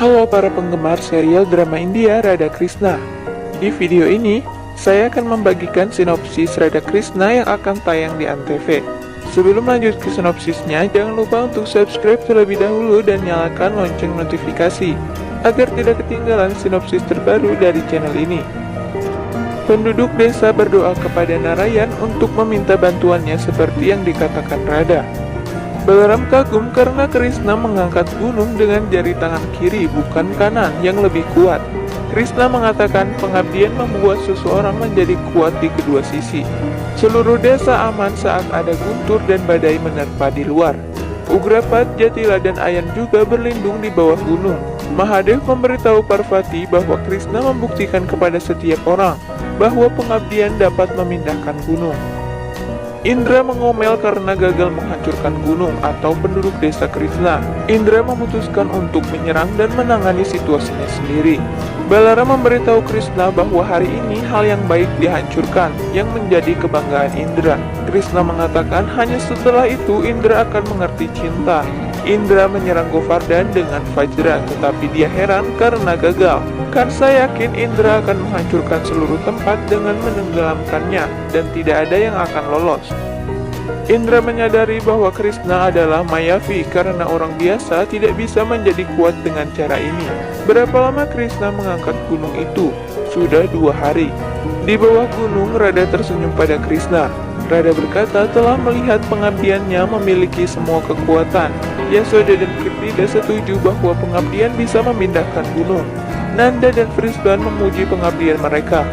Halo para penggemar serial drama India Radha Krishna. Di video ini, saya akan membagikan sinopsis Radha Krishna yang akan tayang di Antv. Sebelum lanjut ke sinopsisnya, jangan lupa untuk subscribe terlebih dahulu dan nyalakan lonceng notifikasi, agar tidak ketinggalan sinopsis terbaru dari channel ini. Penduduk desa berdoa kepada Narayan untuk meminta bantuannya seperti yang dikatakan Radha. Balaram kagum karena Krishna mengangkat gunung dengan jari tangan kiri bukan kanan yang lebih kuat. Krishna mengatakan pengabdian membuat seseorang menjadi kuat di kedua sisi. Seluruh desa aman saat ada guntur dan badai menerpa di luar. Ugrapat, Jatila, dan Ayan juga berlindung di bawah gunung. Mahadev memberitahu Parvati bahwa Krishna membuktikan kepada setiap orang bahwa pengabdian dapat memindahkan gunung. Indra mengomel karena gagal menghancurkan gunung atau penduduk desa Krishna. Indra memutuskan untuk menyerang dan menangani situasinya sendiri. Balaram memberitahu Krishna bahwa hari ini hal yang baik dihancurkan, yang menjadi kebanggaan Indra. Krishna mengatakan hanya setelah itu Indra akan mengerti cinta. Indra menyerang Govardhan dengan Vajra, tetapi dia heran karena gagal. Kansa yakin Indra akan menghancurkan seluruh tempat dengan menenggelamkannya, dan tidak ada yang akan lolos. Indra menyadari bahwa Krishna adalah mayavi karena orang biasa tidak bisa menjadi kuat dengan cara ini. Berapa lama Krishna mengangkat gunung itu? Sudah 2 hari. Di bawah gunung, Radha tersenyum pada Krishna. Radha berkata telah melihat pengabdiannya memiliki semua kekuatan. Yasoda dan Kirtida setuju bahwa pengabdian bisa memindahkan gunung. Nanda dan Vrisban memuji pengabdian mereka.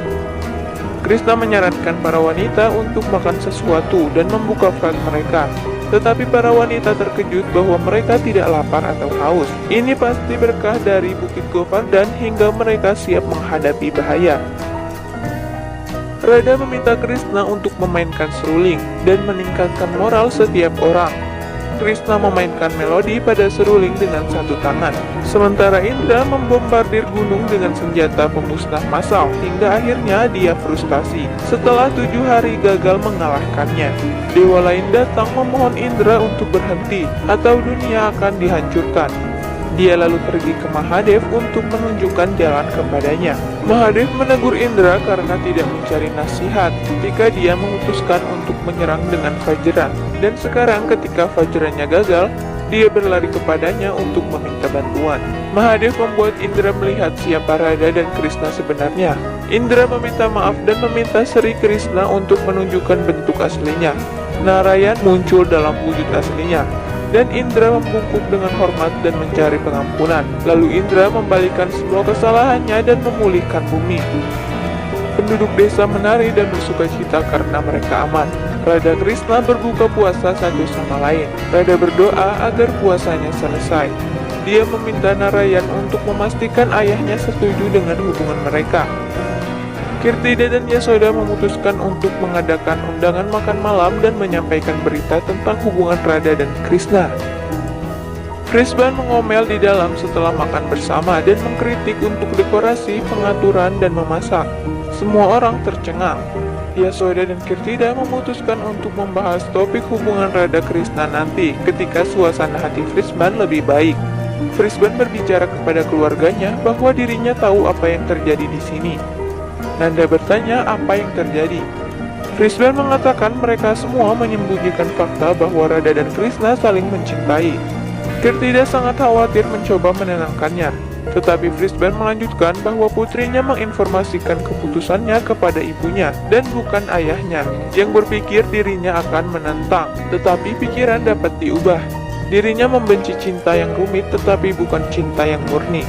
Krishna menyarankan para wanita untuk makan sesuatu dan membuka frak mereka. Tetapi para wanita terkejut bahwa mereka tidak lapar atau haus. Ini pasti berkah dari Bukit Govardhan hingga mereka siap menghadapi bahaya. Radha meminta Krishna untuk memainkan seruling dan meningkatkan moral setiap orang. Krishna memainkan melodi pada seruling dengan satu tangan, sementara Indra membombardir gunung dengan senjata pemusnah massal hingga akhirnya dia frustasi. Setelah 7 hari gagal mengalahkannya, dewa lain datang memohon Indra untuk berhenti atau dunia akan dihancurkan. Dia lalu pergi ke Mahadev untuk menunjukkan jalan kepadanya. Mahadev menegur Indra karena tidak mencari nasihat ketika dia memutuskan untuk menyerang dengan Vajra. Dan sekarang ketika Vajranya gagal, dia berlari kepadanya untuk meminta bantuan. Mahadev membuat Indra melihat siapa Radha dan Krishna sebenarnya. Indra meminta maaf dan meminta Sri Krishna untuk menunjukkan bentuk aslinya. Narayan muncul dalam wujud aslinya. Dan Indra membungkuk dengan hormat dan mencari pengampunan. Lalu Indra membalikan semua kesalahannya dan memulihkan bumi. Penduduk desa menari dan bersukacita karena mereka aman. Radha Krishna berbuka puasa satu sama lain. Radha berdoa agar puasanya selesai. Dia meminta Narayan untuk memastikan ayahnya setuju dengan hubungan mereka. Kirtida dan Yasoda memutuskan untuk mengadakan undangan makan malam dan menyampaikan berita tentang hubungan Radha dan Krishna. Vrisban mengomel di dalam setelah makan bersama dan mengkritik untuk dekorasi, pengaturan, dan memasak. Semua orang tercengang. Yasoda dan Kirtida memutuskan untuk membahas topik hubungan Radha Krishna nanti ketika suasana hati Vrisban lebih baik. Vrisban berbicara kepada keluarganya bahwa dirinya tahu apa yang terjadi di sini. Nanda bertanya apa yang terjadi. Vrisban mengatakan mereka semua menyembunyikan fakta bahwa Radha dan Krishna saling mencintai. Kirtida sangat khawatir mencoba menenangkannya, tetapi Vrisban melanjutkan bahwa putrinya menginformasikan keputusannya kepada ibunya dan bukan ayahnya, yang berpikir dirinya akan menentang, tetapi pikiran dapat diubah. Dirinya membenci cinta yang rumit tetapi bukan cinta yang murni.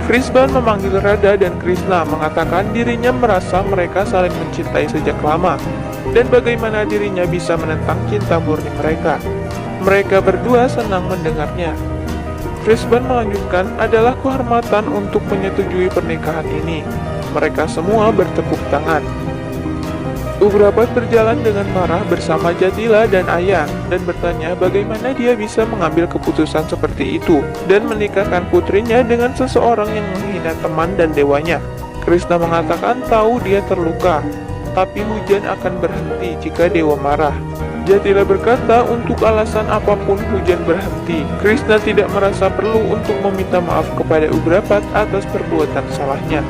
Vrisban memanggil Radha dan Krishna, mengatakan dirinya merasa mereka saling mencintai sejak lama, dan bagaimana dirinya bisa menentang cinta murni mereka. Mereka berdua senang mendengarnya. Vrisban melanjutkan adalah kehormatan untuk menyetujui pernikahan ini. Mereka semua bertepuk tangan. Ugrapat berjalan dengan marah bersama Jatila dan Ayan dan bertanya bagaimana dia bisa mengambil keputusan seperti itu dan menikahkan putrinya dengan seseorang yang menghina teman dan dewanya. Krishna mengatakan tahu dia terluka, tapi hujan akan berhenti jika dewa marah. Jatila berkata untuk alasan apapun hujan berhenti. Krishna tidak merasa perlu untuk meminta maaf kepada Ugrapat atas perbuatan salahnya.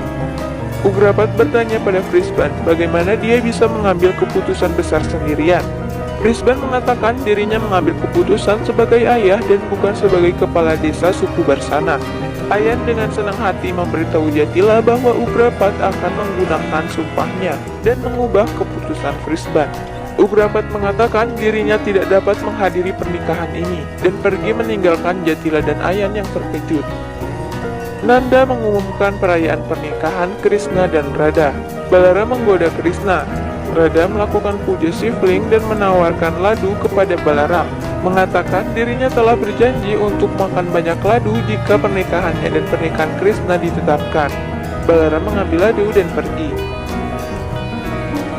Ugrapat bertanya pada Brisbane bagaimana dia bisa mengambil keputusan besar sendirian. Brisbane mengatakan dirinya mengambil keputusan sebagai ayah dan bukan sebagai kepala desa suku Barsana. Ayan dengan senang hati memberitahu Jatila bahwa Ugrapat akan menggunakan sumpahnya dan mengubah keputusan Brisbane. Ugrapat mengatakan dirinya tidak dapat menghadiri pernikahan ini dan pergi meninggalkan Jatila dan Ayan yang terkejut. Nanda mengumumkan perayaan pernikahan Krishna dan Radha. Balara menggoda Krishna. Radha melakukan puja Shivling dan menawarkan ladu kepada Balaram, mengatakan dirinya telah berjanji untuk makan banyak ladu jika pernikahannya dan pernikahan Krishna ditetapkan. Balaram mengambil ladu dan pergi.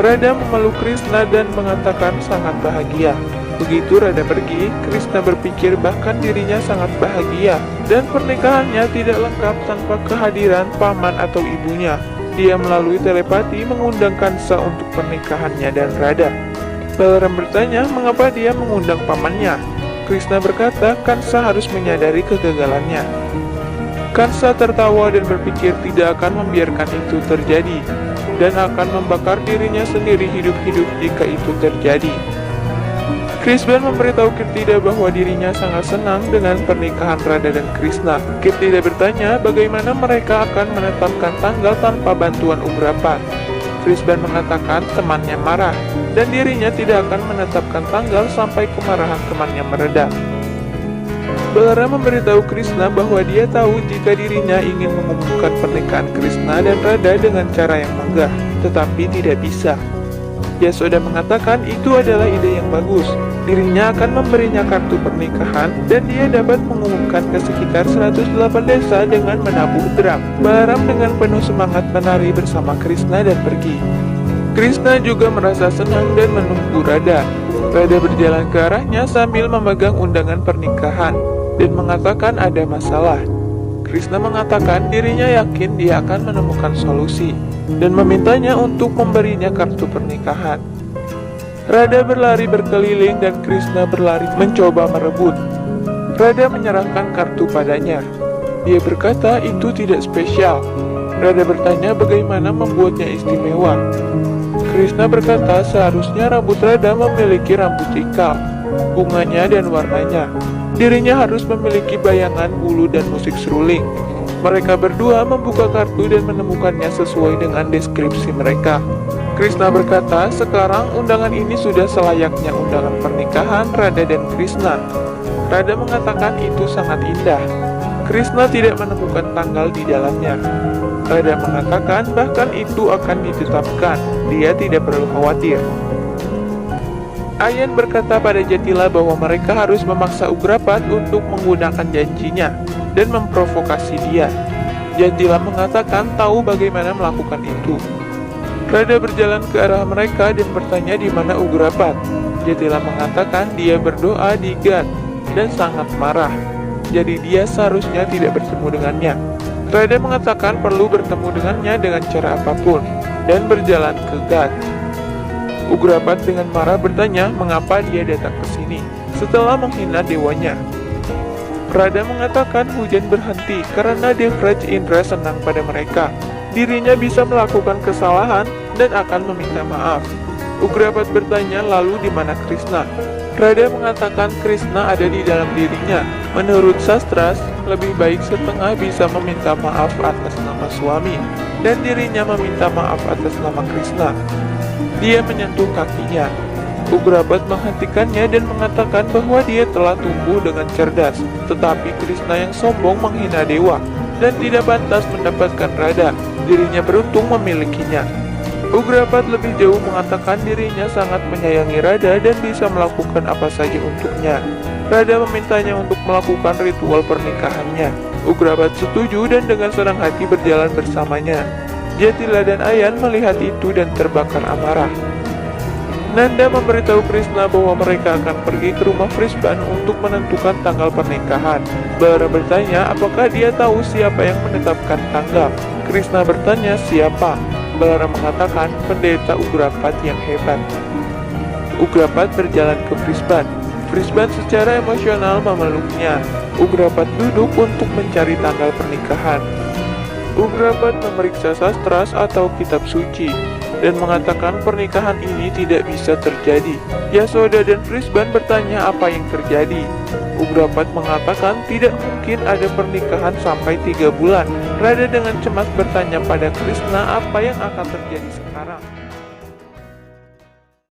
Radha memeluk Krishna dan mengatakan sangat bahagia. Begitu Radha pergi, Krishna berpikir bahkan dirinya sangat bahagia dan pernikahannya tidak lengkap tanpa kehadiran paman atau ibunya. Dia melalui telepati mengundang Kansa untuk pernikahannya dan Radha. Balaram bertanya mengapa dia mengundang pamannya. Krishna berkata Kansa harus menyadari kegagalannya. Kansa tertawa dan berpikir tidak akan membiarkan itu terjadi dan akan membakar dirinya sendiri hidup-hidup jika itu terjadi. Brisbane memberitahu Kirtida bahwa dirinya sangat senang dengan pernikahan Radha dan Krishna. Kirtida bertanya bagaimana mereka akan menetapkan tanggal tanpa bantuan Ugrapat. Brisbane mengatakan temannya marah dan dirinya tidak akan menetapkan tanggal sampai kemarahan temannya mereda. Balaram memberitahu Krishna bahwa dia tahu jika dirinya ingin mengumumkan pernikahan Krishna dan Radha dengan cara yang megah, tetapi tidak bisa. Yasoda mengatakan itu adalah ide yang bagus. Dirinya akan memberinya kartu pernikahan dan dia dapat mengumumkan ke sekitar 108 desa dengan menabuh drum. Balaram dengan penuh semangat menari bersama Krishna dan pergi. Krishna juga merasa senang dan menunggu Radha. Radha berjalan ke arahnya sambil memegang undangan pernikahan dan mengatakan ada masalah. Krishna mengatakan dirinya yakin dia akan menemukan solusi dan memintanya untuk memberinya kartu pernikahan. Radha berlari berkeliling dan Krishna berlari mencoba merebut. Radha menyerahkan kartu padanya. Dia berkata itu tidak spesial. Radha bertanya bagaimana membuatnya istimewa. Krishna berkata seharusnya rambut Radha memiliki rambut ikal, bunganya dan warnanya. Dirinya harus memiliki bayangan, bulu, dan musik seruling. Mereka berdua membuka kartu dan menemukannya sesuai dengan deskripsi mereka. Krishna berkata, sekarang undangan ini sudah selayaknya undangan pernikahan Radha dan Krishna. Radha mengatakan itu sangat indah. Krishna tidak menemukan tanggal di dalamnya. Radha mengatakan bahkan itu akan ditetapkan. Dia tidak perlu khawatir. Ayan berkata pada Jatila bahwa mereka harus memaksa Ugrapat untuk menggunakan janjinya dan memprovokasi dia. Jatila mengatakan tahu bagaimana melakukan itu. Radha berjalan ke arah mereka dan bertanya di mana Ugrapat. Jatila mengatakan dia berdoa di Ghat dan sangat marah. Jadi dia seharusnya tidak bertemu dengannya. Radha mengatakan perlu bertemu dengannya dengan cara apapun dan berjalan ke Ghat. Ugrapat dengan marah bertanya mengapa dia datang ke sini setelah menghina dewanya. Radha mengatakan hujan berhenti karena Devraj Indra senang pada mereka. Dirinya bisa melakukan kesalahan dan akan meminta maaf. Ugrapat bertanya lalu di mana Krishna. Radha mengatakan Krishna ada di dalam dirinya. Menurut sastras, lebih baik setengah bisa meminta maaf atas nama suami dan dirinya meminta maaf atas nama Krishna. Dia menyentuh kakinya. Ugrapat menghentikannya dan mengatakan bahwa dia telah tumbuh dengan cerdas, tetapi Krishna yang sombong menghina dewa dan tidak pantas mendapatkan Radha. Dirinya beruntung memilikinya. Ugrapat lebih jauh mengatakan dirinya sangat menyayangi Radha dan bisa melakukan apa saja untuknya. Radha memintanya untuk melakukan ritual pernikahannya. Ugrapat setuju dan dengan senang hati berjalan bersamanya. Jatila dan Ayan melihat itu dan terbakar amarah. Nanda memberitahu Krishna bahwa mereka akan pergi ke rumah Brisbane untuk menentukan tanggal pernikahan. Balara bertanya apakah dia tahu siapa yang menetapkan tanggal. Krishna bertanya siapa. Balara mengatakan pendeta Ugrapat yang hebat. Ugrapat berjalan ke Frisban. Frisban secara emosional memeluknya. Ugrapat duduk untuk mencari tanggal pernikahan. Ugrapat memeriksa sastras atau kitab suci dan mengatakan pernikahan ini tidak bisa terjadi. Yasoda dan Frisban bertanya apa yang terjadi. Ugrapat mengatakan tidak mungkin ada pernikahan sampai 3 bulan. Radha dengan cemas bertanya pada Krishna apa yang akan terjadi sekarang.